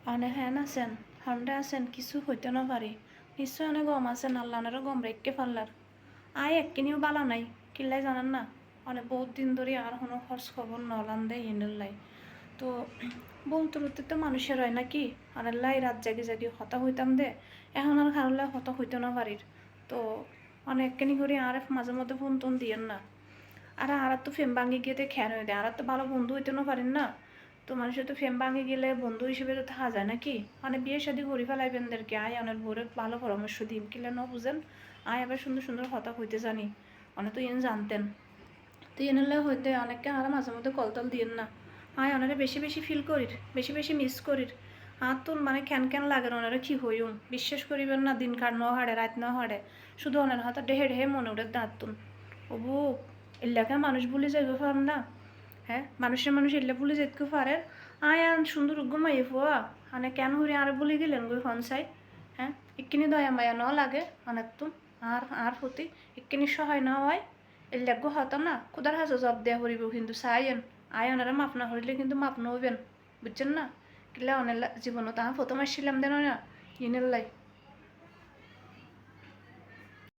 অনে হ্যান আছেন হন্ডে আছেন কিছু হইতে না পারি নিশ্চয় অনেক গম আছেন আল্লাহনেরও গম রেখে পারলার আয় এককিনিও বালা নাই কিল্লাই জানেন না অনেক বহুত দিন ধরে আর কোনো খরচ খবর নলান দেয় ইনেল্লাই তো বলতে বলতে তো মানুষের হয় নাকি আনাল্লাই রাত জাগি জাগি হতা হইতাম দে এখন আর কারোলাই হতা হইতে না পারির তো অনেকখানি করে আর মাঝে মধ্যে ফোন টোন দিয়েন না আর তো ফেম ভাঙি গিয়ে খেয়াল হয়ে দেয় আর তো ভালো বন্ধু হইতে না পারেন না তো মানুষের তো ফেম ভাঙি গেলে বন্ধু হিসেবে তো থাকা যায় নাকি মানে বিয়ে শাদী করি ফেলাইবেনদেরকে আয় অনেক ভোরে ভালো পরামর্শ দিন কিলে ন বুঝেন আয় আবার সুন্দর সুন্দর কথা হইতে জানি অনেক তো ইন জানতেন তো এনলে হইতে অনেককে আর মাঝে মধ্যে কলতল দিয়েন না আয় ওনারা বেশি বেশি ফিল করির বেশি বেশি মিস করির আর তো মানে কেন কেন লাগে ওনারা কি হইম বিশ্বাস করিবেন না দিন কার ন হাড়ে রাত ন হাড়ে শুধু ওনার হাতে ডেহে ডেহে মনে উঠে দাঁতুন ওবু এলাকা মানুষ বলে যাইব পারেন না হ্যাঁ মানুষ এলে বলে যেতে পারে আয় আন সুন্দর ঘুমাই ফুয়া মানে কেন হরি আর বলে গেলেন গই ফনসাই হ্যাঁ এক্ষিনি দয়া মায়া ন লাগে অনেক তো আর প্রতি এক্ষিনি সহায় না হয় এলাক হতাম না খুদার হাজে জব দেওয়া করিব কিন্তু চাইয়েন আয় ওনারা মাপ না করিলে কিন্তু মাপ নইবেন বুঝছেন না কিলা অনেক জীবনও তাহা প্রথম আসছিলাম দেন না ইনের লাই